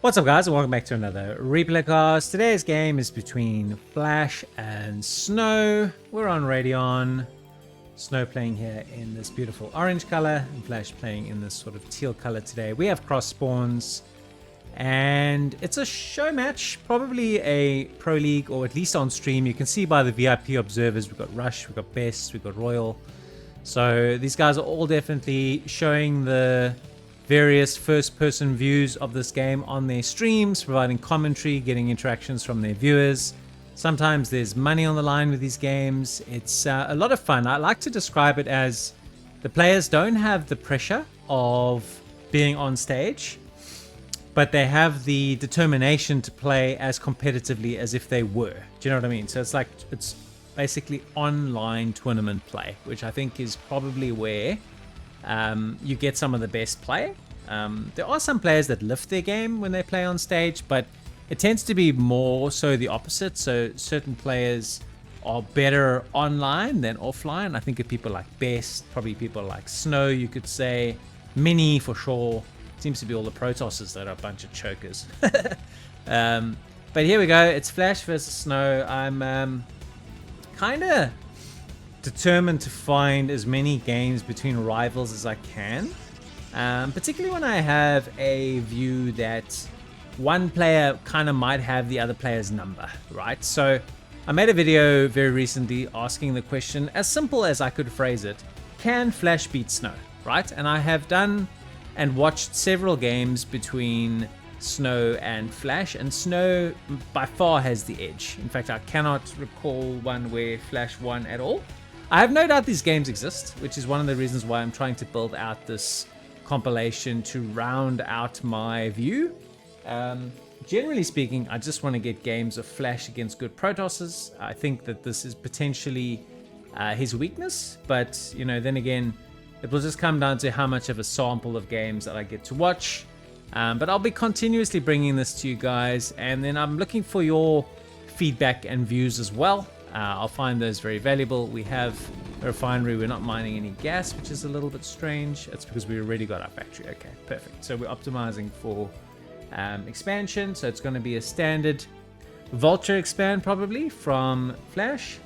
What's up, guys, and welcome back to another replay cast. Today's game is between Flash and Snow. We're on Radeon. Snow playing here in this beautiful orange color, and Flash playing in this sort of teal color today. We have cross spawns, and it's a show match, probably a pro league, or at least on stream. You can see by the VIP observers, we've got Rush, we've got Best, we've got Royal. So these guys are all definitely showing the various first-person views of this game on their streams, providing commentary, getting interactions from their viewers. Sometimes there's money on the line with these games. It's a lot of fun. I like to describe it as the players don't have the pressure of being on stage, but they have the determination to play as competitively as if they were. Do you know what I mean? So it's basically online tournament play, which I think is probably where you get some of the best play. There are some players that lift their game when they play on stage, but it tends to be more so the opposite. So certain players are better online than offline. I think of people like Best, probably people like Snow, you could say. Mini for sure. Seems to be all the Protosses that are a bunch of chokers. But here we go. It's Flash versus Snow. I'm kind of determined to find as many games between rivals as I can, particularly when I have a view that one player kind of might have the other player's number, right? So I made a video very recently asking the question, as simple as I could phrase it: can Flash beat Snow, right? And I have done and watched several games between Snow and Flash, and Snow by far has the edge. In fact, I cannot recall one where Flash won at all. I have no doubt these games exist, which is one of the reasons why I'm trying to build out this compilation to round out my view. Generally speaking, I just want to get games of Flash against good Protosses. I think that this is potentially his weakness, but you know, then again, it will just come down to how much of a sample of games that I get to watch. But I'll be continuously bringing this to you guys, and then I'm looking for your feedback and views as well. I'll find those very valuable. We have a refinery. We're not mining any gas, which is a little bit strange. That's because we already got our factory. Okay, perfect. So we're optimizing for expansion. So it's going to be a standard Vulture expand probably from Flash.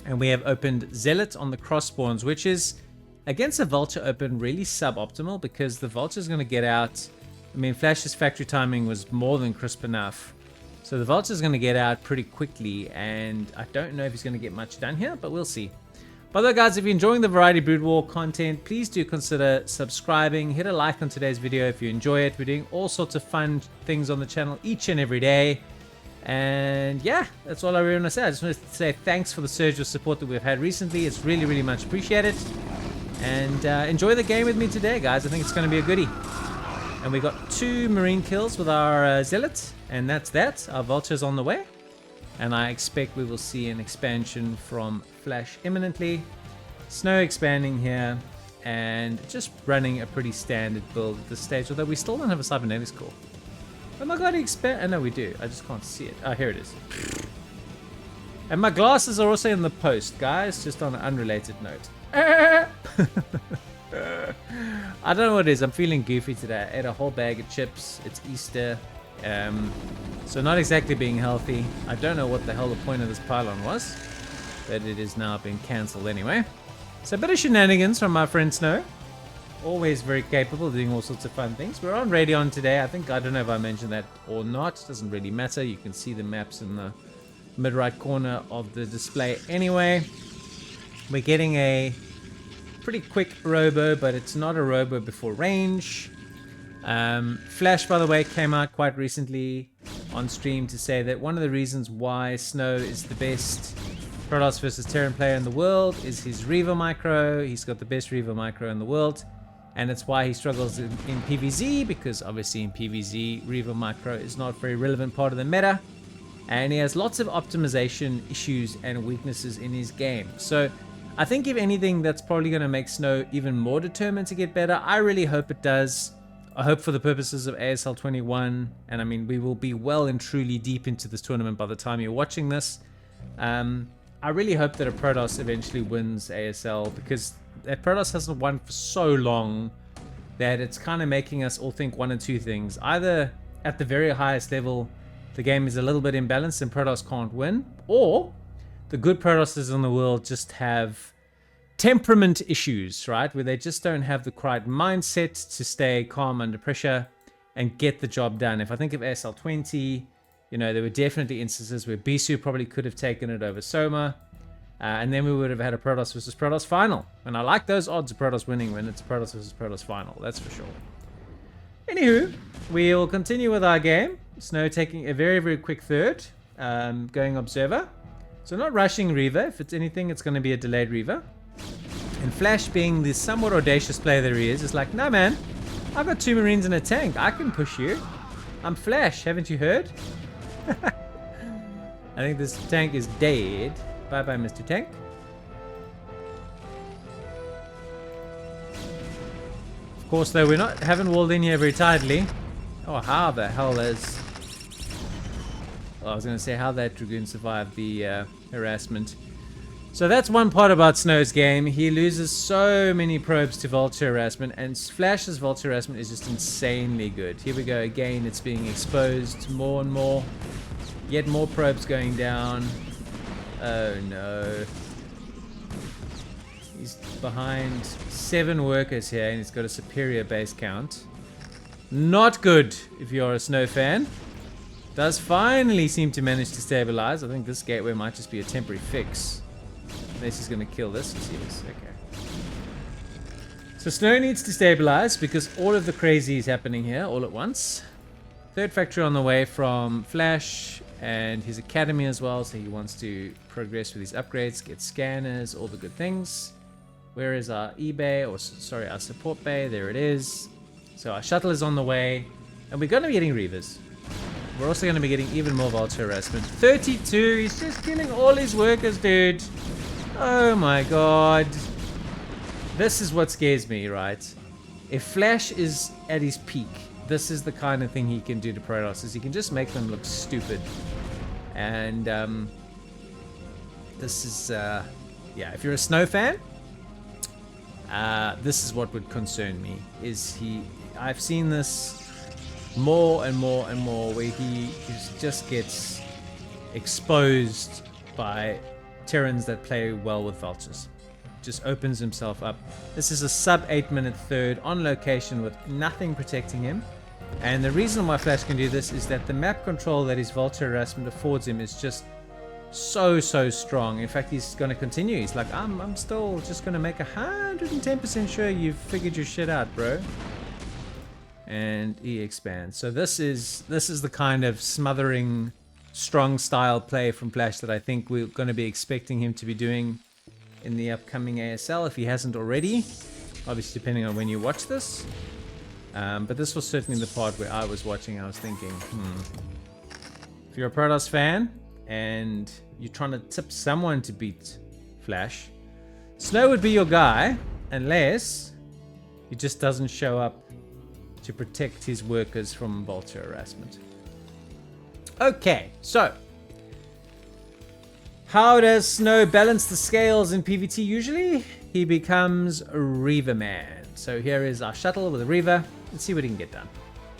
And we have opened Zealot on the cross spawns, which is against a Vulture open really suboptimal because the Vulture is going to get out. I mean, Flash's factory timing was more than crisp enough. So the Vulture is going to get out pretty quickly, and I don't know if he's going to get much done here, but we'll see. By the way, guys, if you're enjoying the Variety Broodwar content, please do consider subscribing. Hit a like on today's video if you enjoy it. We're doing all sorts of fun things on the channel each and every day. And yeah, that's all I really want to say. I just want to say thanks for the surge of support that we've had recently. It's really, really much appreciated. And enjoy the game with me today, guys. I think it's going to be a goodie. And we got 2 marine kills with our Zealot, and that's that. Our Vulture's on the way, and I expect we will see an expansion from Flash imminently. Snow expanding here, and just running a pretty standard build at this stage, although we still don't have a cybernetics core. Oh my god, expand! Oh no, we do. I just can't see it. Oh, here it is. And my glasses are also in the post, guys, just on an unrelated note. I don't know what it is. I'm feeling goofy today. I ate a whole bag of chips. It's Easter. So not exactly being healthy. I don't know what the hell the point of this pylon was, but it is now being cancelled anyway. So a bit of shenanigans from my friend Snow. Always very capable of doing all sorts of fun things. We're on Radeon today. I don't know if I mentioned that or not. Doesn't really matter. You can see the maps in the mid right corner of the display anyway. We're getting a pretty quick robo, but it's not a robo before range. Flash, by the way, came out quite recently on stream to say that one of the reasons why Snow is the best Protoss versus Terran player in the world is his Reaver micro. He's got the best Reaver micro in the world, and it's why he struggles in PvZ, because obviously in PvZ Reaver micro is not a very relevant part of the meta, and he has lots of optimization issues and weaknesses in his game. So I think if anything, that's probably going to make Snow even more determined to get better. I really hope it does. I hope for the purposes of ASL 21, and I mean, we will be well and truly deep into this tournament by the time you're watching this. I really hope that a Protoss eventually wins ASL, because that Protoss hasn't won for so long that it's kind of making us all think one or two things. Either at the very highest level, the game is a little bit imbalanced and Protoss can't win, or the good Protosses in the world just have temperament issues, right? Where they just don't have the right mindset to stay calm under pressure and get the job done. If I think of SL20, you know, there were definitely instances where Bisu probably could have taken it over Soma, and then we would have had a Protoss versus Protoss final. And I like those odds of Protoss winning when it's a Protoss versus Protoss final, that's for sure. Anywho, we'll continue with our game. Snow taking a very, very quick third, going Observer. So not rushing Reaver. If it's anything, it's going to be a delayed Reaver. And Flash, being the somewhat audacious player that he is like, nah man, I've got 2 Marines and a tank. I can push you. I'm Flash, haven't you heard? I think this tank is dead. Bye-bye, Mr. Tank. Of course, though, haven't walled in here very tightly. Oh, how the hell is... Well, I was going to say how that Dragoon survived the harassment. So that's one part about Snow's game. He loses so many probes to Vulture harassment, and Flash's Vulture harassment is just insanely good. Here we go again. It's being exposed more and more. Yet more probes going down. Oh no. He's behind 7 workers here, and he's got a superior base count. Not good if you're a Snow fan. Does finally seem to manage to stabilize. I think this gateway might just be a temporary fix. Unless he's going to kill this. Yes, he is. Okay. So Snow needs to stabilize because all of the crazy is happening here all at once. Third factory on the way from Flash and his academy as well. So he wants to progress with his upgrades, get scanners, all the good things. Where is our eBay? Or sorry, our support bay. There it is. So our shuttle is on the way. And we're going to be getting Reavers. We're also going to be getting even more Vulture harassment. 32. He's just killing all his workers, dude. Oh my god. This is what scares me, right? If Flash is at his peak, this is the kind of thing he can do to Protoss, is he can just make them look stupid. And this is yeah, if you're a Snow fan, this is what would concern me. I've seen this more and more and more, where he just gets exposed by Terrans that play well with Vultures. Just opens himself up. This is a sub 8-minute third on location with nothing protecting him. And the reason why Flash can do this is that the map control that his Vulture harassment affords him is just so strong. In fact, he's going to continue. He's like, I'm still just going to make 110% sure you've figured your shit out, bro. And he expands. So this is the kind of smothering, strong style play from Flash that I think we're going to be expecting him to be doing in the upcoming ASL, if he hasn't already. Obviously, depending on when you watch this. But this was certainly the part where I was watching. I was thinking, if you're a Protoss fan and you're trying to tip someone to beat Flash, Snow would be your guy, unless he just doesn't show up to protect his workers from Vulture harassment. Okay, so how does Snow balance the scales in PvT usually? He becomes a Reaver man. So here is our shuttle with a Reaver. Let's see what he can get done.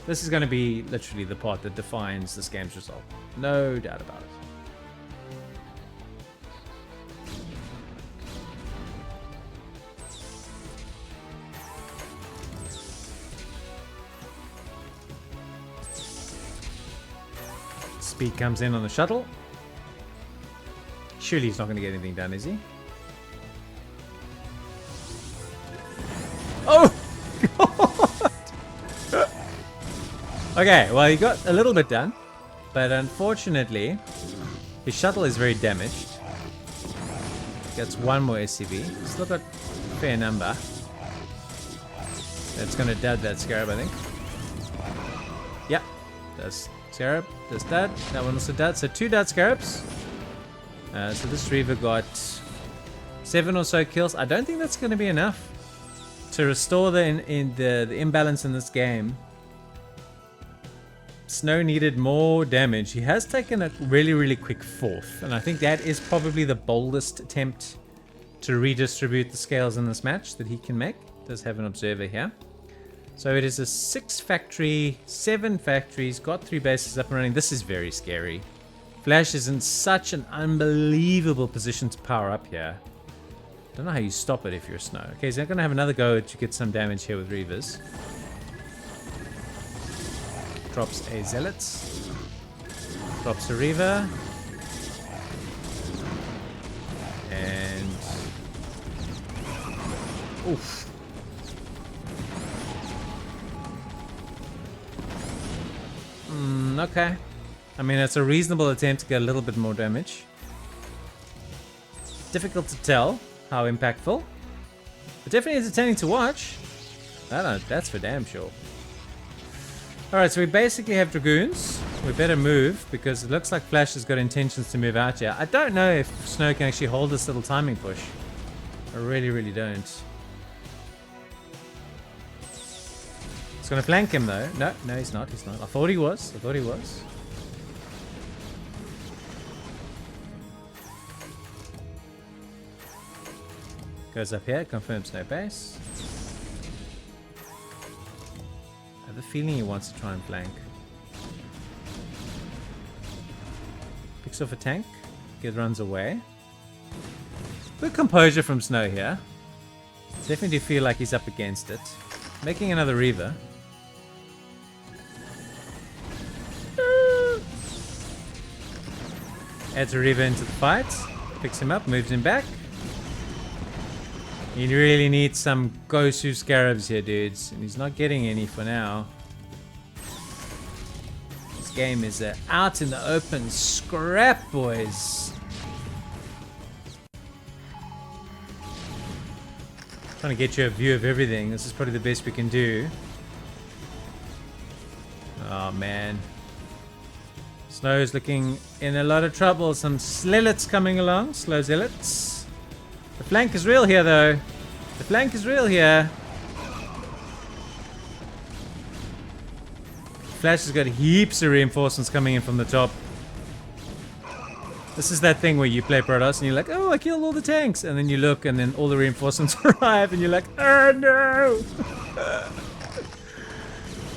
This is going to be literally the part that defines this game's result. No doubt about it. Speed comes in on the shuttle. Surely he's not going to get anything done, is he? Oh! God! Okay, well, he got a little bit done. But unfortunately, his shuttle is very damaged. Gets 1 more SCV. Still got a fair number. That's going to dud that Scarab, I think. Yep, does Scarab. Does that. That one also dud. So 2 dud Scarabs. So this Reaver got 7 or so kills. I don't think that's going to be enough to restore the imbalance in this game. Snow needed more damage. He has taken a really quick 4th, and I think that is probably the boldest attempt to redistribute the scales in this match that he can make. Does have an observer here. So it is a 6 factory, 7 factories, got 3 bases up and running. This is very scary. Flash is in such an unbelievable position to power up here. Don't know how you stop it if you're Snow. Okay, so I'm going to have another go to get some damage here with Reavers. Drops a Zealot. Drops a Reaver. And... oof. Okay. I mean, it's a reasonable attempt to get a little bit more damage. Difficult to tell how impactful, but definitely entertaining to watch. I don't know, that's for damn sure. Alright, so we basically have Dragoons. We better move because it looks like Flash has got intentions to move out here. I don't know if Snow can actually hold this little timing push. I really, really don't. It's gonna flank him though. No, he's not. He's not. I thought he was. Goes up here, confirms no base. I have a feeling he wants to try and flank. Picks off a tank. Kid runs away. Good composure from Snow here. Definitely feel like he's up against it. Making another Reaver. Adds a Reaver into the fight. Picks him up, moves him back. You really need some Gosu Scarabs here, dudes. And he's not getting any for now. This game is out in the open scrap, boys. Trying to get you a view of everything. This is probably the best we can do. Oh, man. Snow's looking in a lot of trouble. Some Slillets coming along. Slow Zealots. The flank is real here, though. The flank is real here. Flash has got heaps of reinforcements coming in from the top. This is that thing where you play Protoss and you're like, oh, I killed all the tanks. And then you look and then all the reinforcements arrive and you're like, oh, no.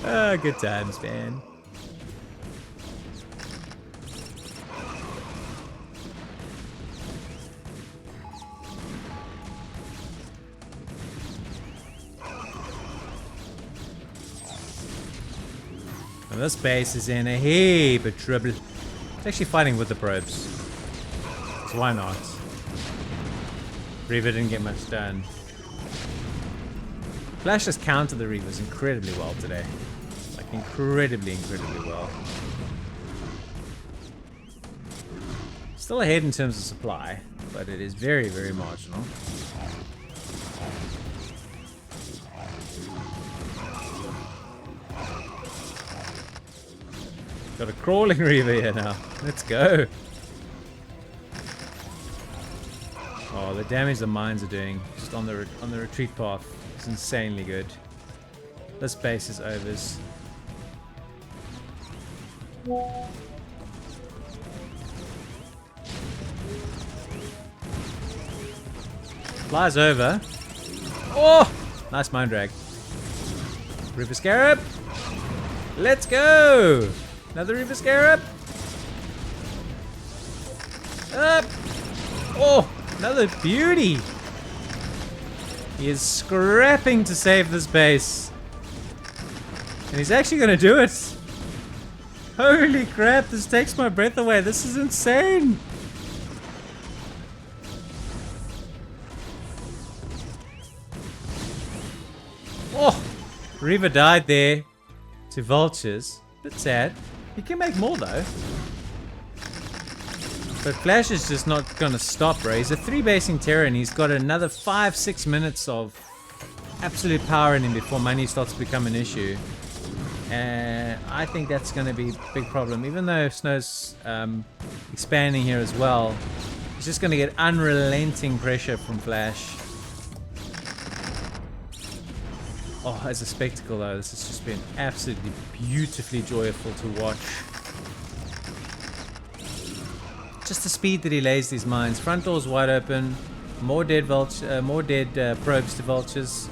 Oh, good times, man. And this base is in a heap of trouble. It's actually fighting with the probes. So why not? Reaver didn't get much done. Flash has countered the Reavers incredibly well today. Like incredibly well. Still ahead in terms of supply, but it is very, very marginal. Got a crawling Reaver here now. Let's go. Oh, the damage the mines are doing just on the retreat path is insanely good. This base is overs. Flies over. Oh! Nice mine drag. Reaver Scarab. Let's go! Another Reaver Scarab. Up! Oh! Another beauty! He is scrapping to save this base. And he's actually gonna do it! Holy crap, this takes my breath away. This is insane! Oh! Reaver died there to vultures. Bit sad. He can make more though. But Flash is just not gonna stop, bro. He's a 3-basing Terror and he's got another 5-6 minutes of absolute power in him before money starts to become an issue. And I think that's gonna be a big problem. Even though Snow's expanding here as well, he's just gonna get unrelenting pressure from Flash. Oh, as a spectacle though, this has just been absolutely beautifully joyful to watch. Just the speed that he lays these mines. Front door's wide open. More dead probes to vultures.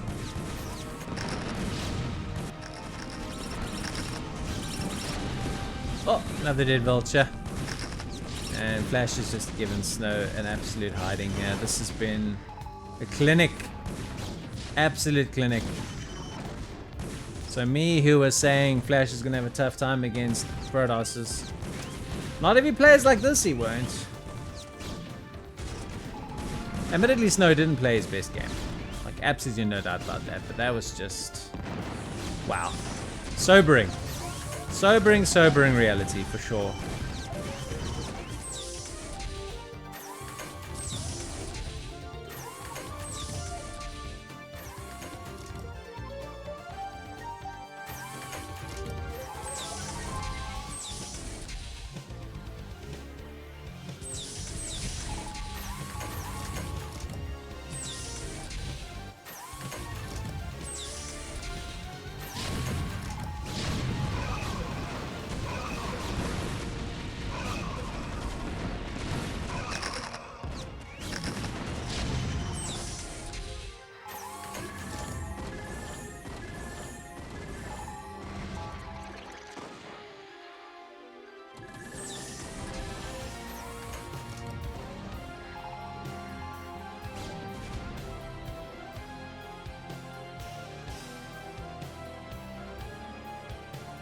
Oh, another dead Vulture. And Flash has just given Snow an absolute hiding here. This has been a clinic. Absolute clinic. So me, who was saying Flash is going to have a tough time against Protosses. Not if he plays like this, he won't. Admittedly, Snow didn't play his best game. Like, absolutely no doubt about that. But that was just... wow. Sobering. Sobering reality, for sure.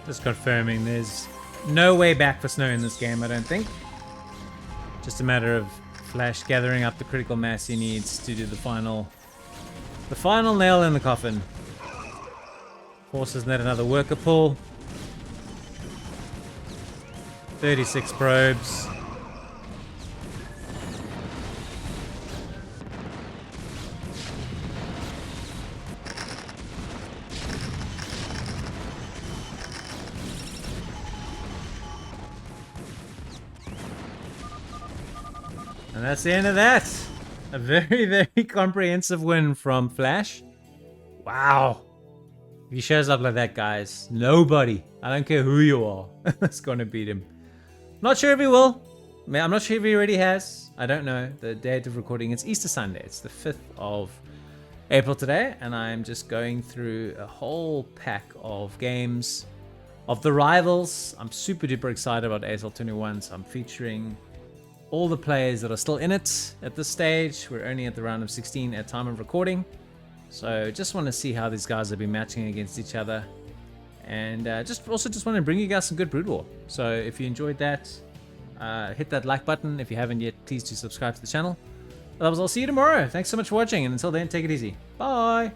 Just confirming there's no way back for Snow in this game, I don't think. Just a matter of Flash gathering up the critical mass he needs to do the final nail in the coffin. Forces net another worker pull. 36 probes. And that's the end of that. A very, very comprehensive win from Flash. Wow. If he shows up like that, guys, nobody, I don't care who you are, is going to beat him. Not sure if he will. I'm not sure if he already has. I don't know. The date of recording, it's Easter Sunday. It's the 5th of April today. And I'm just going through a whole pack of games of the rivals. I'm super duper excited about ASL 21. So I'm featuring all the players that are still in it at this stage. We're only at the round of 16 at time of recording. So just want to see how these guys have been matching against each other. And just want to bring you guys some good Brood War. So if you enjoyed that, hit that like button. If you haven't yet, please do subscribe to the channel. Otherwise, I'll see you tomorrow. Thanks so much for watching. And until then, take it easy. Bye.